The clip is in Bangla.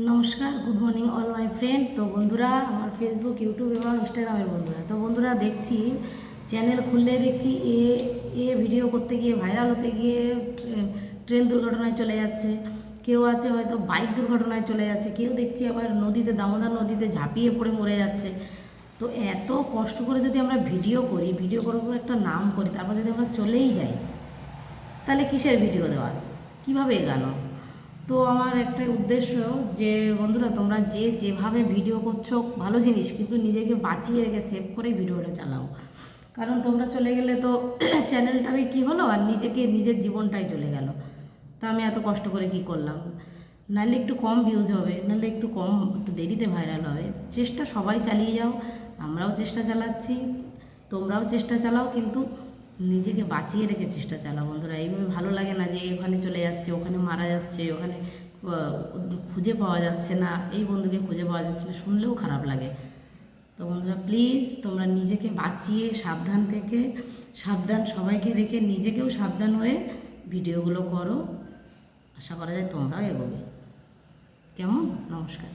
নমস্কার, good morning all my friend. তো বন্ধুরা, আমার ফেসবুক, ইউটিউব এবং ইনস্টাগ্রামের বন্ধুরা, তো বন্ধুরা দেখছি চ্যানেল খুললে দেখছি এ এ ভিডিও করতে গিয়ে, ভাইরাল হতে গিয়ে ট্রেন দুর্ঘটনায় চলে যাচ্ছে, কেউ আছে হয়তো বাইক দুর্ঘটনায় চলে যাচ্ছে, কেউ দেখছি আবার নদীতে, দামোদর নদীতে ঝাঁপিয়ে পড়ে মরে যাচ্ছে। তো এত কষ্ট করে যদি আমরা ভিডিও করি, ভিডিও করার পর একটা নাম করি, তারপর যদি আমরা চলেই যাই, তাহলে কিসের ভিডিও দেওয়ার, কীভাবে এগানো? তো আমার একটাই উদ্দেশ্য যে বন্ধুরা, তোমরা যে যেভাবে ভিডিও করছো ভালো জিনিস, কিন্তু নিজেকে বাঁচিয়ে রেখে সেভ করে ভিডিওটা চালাও। কারণ তোমরা চলে গেলে তো চ্যানেলটারে কি হলো, আর নিজের জীবনটাই চলে গেল। তা আমি এত কষ্ট করে কি করলাম? নাহলে একটু কম ভিউজ হবে, নাহলে একটু দেরিতে ভাইরাল হবে। চেষ্টা সবাই চালিয়ে যাও, আমরাও চেষ্টা চালাচ্ছি, তোমরাও চেষ্টা চালাও, কিন্তু নিজেকে বাঁচিয়ে রেখে চেষ্টা চালাও বন্ধুরা। এইভাবে ভালো লাগে না যে ওখানে চলে যাচ্ছে, ওখানে মারা যাচ্ছে, ওখানে খুঁজে পাওয়া যাচ্ছে না, এই বন্ধুকে খুঁজে পাওয়া যাচ্ছে না, শুনলেও খারাপ লাগে। তো বন্ধুরা প্লিজ, তোমরা নিজেকে বাঁচিয়ে সাবধান থেকে, সাবধান সবাইকে রেখে নিজেকেও সাবধান হয়ে ভিডিওগুলো করো। আশা করা যায় তোমরাও এগোবে। কেমন? নমস্কার।